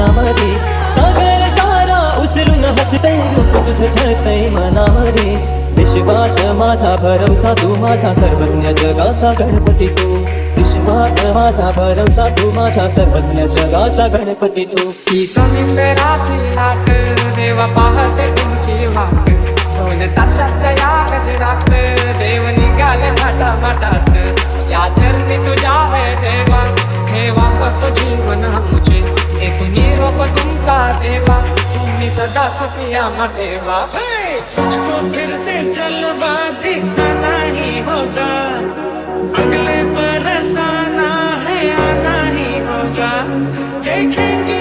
मनामध्ये सागर सारा उसरून हसतय रूप तुझं छळतय मनामध्ये विश्वास माझा भरवसा तू माझा सर्वज्ञ जगाचा गणपती तू विश्वास माझा भरवसा तू माझा सर्वज्ञ जगाचा गणपती तू ही समुद्राची लाट देवा पाहते तुमची वाट दोन तासाच्या या गजरात देव निघाले थाटामाटात या चरणी तुझ्या वे देवा ठेवा होतो जीवन आमचे एक निरोप तुमचा देवा तुम्ही सदा सुखिया ठेवा मुझको फिर से जलवा दिखना नहीं होगा अगले बरस आना है आना ही होगा देखेंगे